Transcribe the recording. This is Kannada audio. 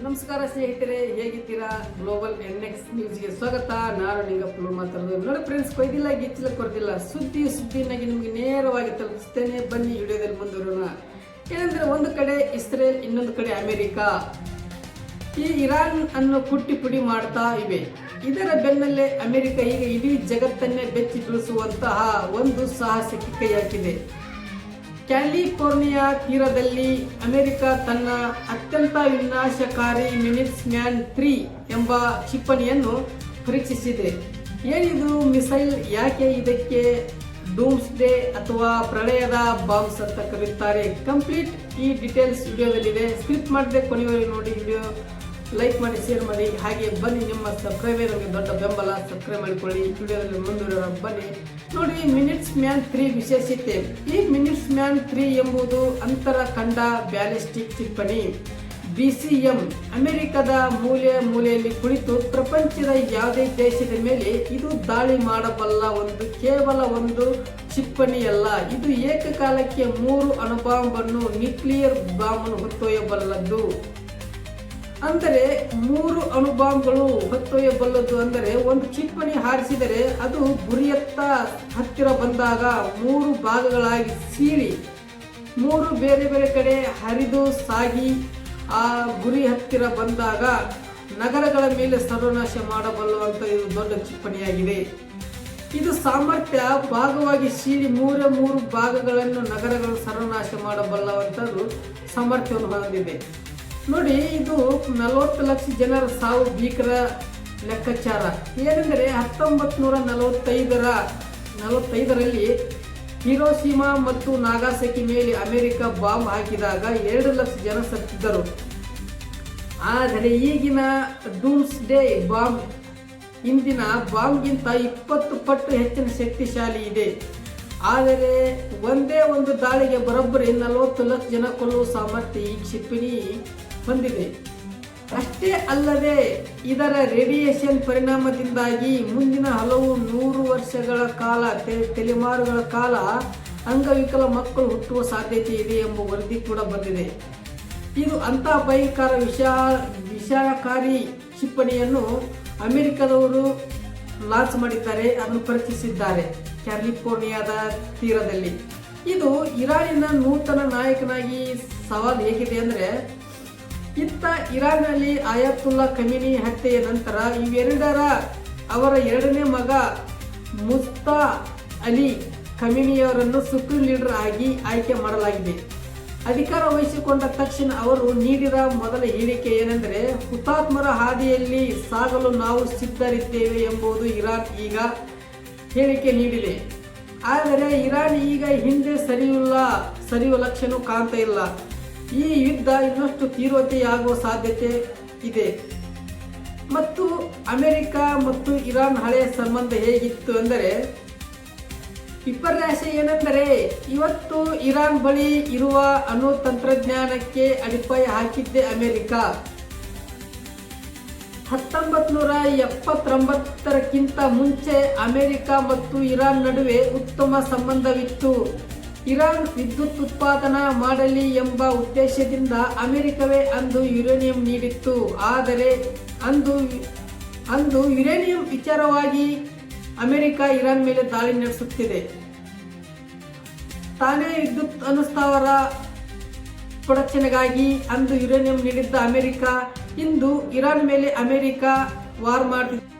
ನಮಸ್ಕಾರ ಸ್ನೇಹಿತರೆ, ಹೇಗಿದ್ದೀರಾ? ಗ್ಲೋಬಲ್ ಎನ್ಎಕ್ಸ್ ನ್ಯೂಸ್ಗೆ ಸ್ವಾಗತ. ನಾನು ನಿಂಗಪ್ಪ ಮಾತಾಡೋದು. ನೋಡಿ ಫ್ರೆಂಡ್ಸ್, ಕೊಯ್ದಿಲ್ಲ ಗಿಚ್ಚಲ ಕೊಡ್ದಿಲ್ಲ, ಸುದ್ದಿನಾಗಿ ನಿಮಗೆ ನೇರವಾಗಿ ತಲುಪಿಸ್ತೇನೆ. ಬನ್ನಿ ವಿಡಿಯೋದಲ್ಲಿ ಮುಂದುವರೋಣ. ಏನಂದ್ರೆ, ಒಂದು ಕಡೆ ಇಸ್ರೇಲ್, ಇನ್ನೊಂದು ಕಡೆ ಅಮೆರಿಕಾ ಈ ಇರಾನ್ ಅನ್ನು ಕುಟ್ಟಿ ಪುಡಿ ಮಾಡ್ತಾ ಇವೆ. ಇದರ ಬೆನ್ನಲ್ಲೇ ಅಮೆರಿಕ ಈಗ ಇಡೀ ಜಗತ್ತನ್ನೇ ಬೆಚ್ಚಿ ಬೀಳಿಸುವಂತಹ ಒಂದು ಸಾಹಸಕ್ಕೆ ಕೈ ಹಾಕಿದೆ. ಕ್ಯಾಲಿಫೋರ್ನಿಯಾ ತೀರದಲ್ಲಿ ಅಮೆರಿಕ ತನ್ನ ಅತ್ಯಂತ ವಿನಾಶಕಾರಿ ಮಿನಿಟ್ಸ್ ಮ್ಯಾನ್ 3 ಎಂಬ ಕ್ಷಿಪಣಿಯನ್ನು ಪರೀಕ್ಷಿಸಿದೆ. ಏನಿದು ಮಿಸೈಲ್? ಯಾಕೆ ಇದಕ್ಕೆ ಡೂಮ್ಸ್ಡೇ ಅಥವಾ ಪ್ರಳಯದ ಬಾಂಬ್ಸ್ ಅಂತ ಕರೆಯುತ್ತಾರೆ? ಕಂಪ್ಲೀಟ್ ಈ ಡೀಟೇಲ್ಸ್ ವಿಡಿಯೋದಲ್ಲಿದೆ. ಸ್ಕಿಪ್ ಮಾಡದೆ ಕೊನೆಯವರೆಗೆ ನೋಡಿ. ವಿಡಿಯೋ ಲೈಕ್ ಮಾಡಿ, ಶೇರ್ ಮಾಡಿ. ಹಾಗೆ ಬನ್ನಿ, ನಿಮ್ಮ ಸಬ್ಸ್ಕ್ರೈಬರ್ ನಮಗೆ ದೊಡ್ಡ ಬೆಂಬಲ. ಸಬ್ಸ್ಕ್ರೈಬ್ ಮಾಡಿಕೊಳ್ಳಿ. ವಿಡಿಯೋದಲ್ಲಿ ಮುಂದುವರೆಯೋಣ. ಬನ್ನಿ ನೋಡಿ. ಮಿನಿಟ್ಸ್ ಮ್ಯಾನ್ 3 ವಿಶೇಷತೆ. ಈ ಮಿನಿಟ್ಸ್ ಮ್ಯಾನ್ 3 ಎಂಬುದು ಅಂತರ ಖಂಡ ಬ್ಯಾಲಿಸ್ಟಿಕ್ ಕ್ಷಿಪಣಿ BCM. ಅಮೆರಿಕದ ಮೂಲೆಯಲ್ಲಿ ಕುಳಿತು ಪ್ರಪಂಚದ ಯಾವುದೇ ದೇಶದ ಮೇಲೆ ಇದು ದಾಳಿ ಮಾಡಬಲ್ಲ ಕೇವಲ ಒಂದು ಕ್ಷಿಪಣಿಯಲ್ಲ. ಇದು ಏಕಕಾಲಕ್ಕೆ 3 ಅಣುಬಾಂಬನ್ನು, ನ್ಯೂಕ್ಲಿಯರ್ ಬಾಂಬನ್ನು ಹೊತ್ತೊಯ್ಯಬಲ್ಲದು. ಅಂದರೆ 3 ಅಣುಬಾಂಬ್ಗಳು ಹೊತ್ತೊಯ್ಯಬಲ್ಲದು. ಅಂದರೆ ಒಂದು ಕ್ಷಿಪಣಿ ಹಾರಿಸಿದರೆ ಅದು ಗುರಿಯತ್ತ ಹತ್ತಿರ ಬಂದಾಗ 3 ಭಾಗಗಳಾಗಿ ಸೀಳಿ 3 ಬೇರೆ ಬೇರೆ ಕಡೆ ಹರಿದು ಸಾಗಿ ಆ ಗುರಿ ಹತ್ತಿರ ಬಂದಾಗ ನಗರಗಳ ಮೇಲೆ ಸರ್ವನಾಶ ಮಾಡಬಲ್ಲುವಂತ ಇದು ದೊಡ್ಡ ಕ್ಷಿಪಣಿಯಾಗಿದೆ. ಇದು ಸಾಮರ್ಥ್ಯ ಭಾಗವಾಗಿ ಸೀಳಿ 3 ಭಾಗಗಳನ್ನು ನಗರಗಳು ಸರ್ವನಾಶ ಮಾಡಬಲ್ಲವಂಥದ್ದು ಸಾಮರ್ಥ್ಯವನ್ನು ಹೊಂದಿದೆ. ನೋಡಿ, ಇದು 40 ಲಕ್ಷ ಜನರ ಸಾವು ಭೀಕರ ಲೆಕ್ಕಾಚಾರ. ಏನೆಂದರೆ 1945ರಲ್ಲಿ ಹಿರೋಶಿಮಾ ಮತ್ತು ನಾಗಾಸಾಕಿ ಮೇಲೆ ಅಮೆರಿಕ ಬಾಂಬ್ ಹಾಕಿದಾಗ 2 ಲಕ್ಷ ಜನ ಸತ್ತಿದ್ದರು. ಆದರೆ ಈಗಿನ ಡೂಮ್ಸ್ಡೇ ಬಾಂಬ್ ಇಂದಿನ ಬಾಂಬ್ಗಿಂತ 20 ಪಟ್ಟು ಹೆಚ್ಚಿನ ಶಕ್ತಿಶಾಲಿ ಇದೆ. ಆದರೆ ಒಂದೇ ಒಂದು ದಾಳಿಗೆ ಬರೋಬ್ಬರಿ 40 ಲಕ್ಷ ಜನ ಕೊಲ್ಲುವ ಸಾಮರ್ಥ್ಯ ಈ ಕ್ಷಿಪಣಿ ಹೊಂದಿದೆ. ಅಷ್ಟೇ ಅಲ್ಲದೆ ಇದರ ರೇಡಿಯೇಷನ್ ಪರಿಣಾಮದಿಂದಾಗಿ ಮುಂದಿನ ಹಲವು 100 ವರ್ಷಗಳ ಕಾಲ, ತಲೆಮಾರುಗಳ ಕಾಲ ಅಂಗವಿಕಲ ಮಕ್ಕಳು ಹುಟ್ಟುವ ಸಾಧ್ಯತೆ ಇದೆ ಎಂಬ ವರದಿ ಕೂಡ ಬಂದಿದೆ. ಇದು ಅಂತಹ ಭಯಂಕರ ವಿಷಕಾರಿ ಕ್ಷಿಪಣಿಯನ್ನು ಅಮೆರಿಕದವರು ಲಾಂಚ್ ಮಾಡಿದ್ದಾರೆ. ಅದನ್ನು ಪರೀಕ್ಷಿಸಿದ್ದಾರೆ ಕ್ಯಾಲಿಫೋರ್ನಿಯಾದ ತೀರದಲ್ಲಿ. ಇದು ಇರಾನಿನ ನೂತನ ನಾಯಕನಾಗಿ ಸವಾಲು ಹೇಗಿದೆ ಅಂದರೆ, ಇತ್ತ ಇರಾನ್ನಲ್ಲಿ ಆಯತುಲ್ಲಾ ಖಮೇನಿ ಹತ್ಯೆಯ ನಂತರ ಅವರ 2ನೇ ಮಗ ಮುಸ್ತಾ ಅಲಿ ಖಮೇನಿಯವರನ್ನು ಸುಪ್ರೀಂ ಲೀಡರ್ ಆಗಿ ಆಯ್ಕೆ ಮಾಡಲಾಗಿದೆ. ಅಧಿಕಾರ ವಹಿಸಿಕೊಂಡ ತಕ್ಷಣ ಅವರು ನೀಡಿದ ಮೊದಲ ಹೇಳಿಕೆ ಏನೆಂದರೆ, ಹುತಾತ್ಮರ ಹಾದಿಯಲ್ಲಿ ಸಾಗಲು ನಾವು ಸಿದ್ಧರಿದ್ದೇವೆ ಎಂಬುದು ಇರಾನ್ ಈಗ ಹೇಳಿಕೆ ನೀಡಿದೆ. ಆದರೆ ಇರಾನ್ ಈಗ ಹಿಂದೆ ಸರಿಯುವ ಲಕ್ಷಣ ಕಾಣ್ತಾ ಇಲ್ಲ. ಈ ಯುದ್ಧ ಇನ್ನಷ್ಟು ತೀವ್ರತೆಯಾಗುವ ಸಾಧ್ಯತೆ ಇದೆ. ಮತ್ತು ಅಮೆರಿಕ ಮತ್ತು ಇರಾನ್ ಹಳೆಯ ಸಂಬಂಧ ಹೇಗಿತ್ತು ಅಂದರೆ, ವಿಪರ್ಯಾಸ ಏನೆಂದರೆ, ಇವತ್ತು ಇರಾನ್ ಬಳಿ ಇರುವ ಅಣು ತಂತ್ರಜ್ಞಾನಕ್ಕೆ ಅಡಿಪಾಯ ಹಾಕಿದ್ದೆ ಅಮೆರಿಕ. 1979ಕ್ಕಿಂತ ಮುಂಚೆ ಅಮೆರಿಕ ಮತ್ತು ಇರಾನ್ ನಡುವೆ ಉತ್ತಮ ಸಂಬಂಧವಿತ್ತು. ಇರಾನ್ ವಿದ್ಯುತ್ ಉತ್ಪಾದನಾ ಮಾಡಲಿ ಎಂಬ ಉದ್ದೇಶದಿಂದ ಅಮೆರಿಕವೇ ಅಂದು ಯುರೇನಿಯಂ ನೀಡಿತ್ತು. ಆದರೆ ಅಂದು ಯುರೇನಿಯಂ ವಿಚಾರವಾಗಿ ಅಮೆರಿಕ ಇರಾನ್ ಮೇಲೆ ದಾಳಿ ನಡೆಸುತ್ತಿದೆ. ತಾನೇ ವಿದ್ಯುತ್ ಅನುಸ್ಥಾವರ ಪ್ರೊಡಕ್ಷನ್ಗಾಗಿ ಅಂದು ಯುರೇನಿಯಂ ನೀಡಿದ್ದ ಅಮೆರಿಕ ಇಂದು ಇರಾನ್ ಮೇಲೆ ಅಮೆರಿಕ ವಾರ್ ಮಾಡುತ್ತಿದೆ.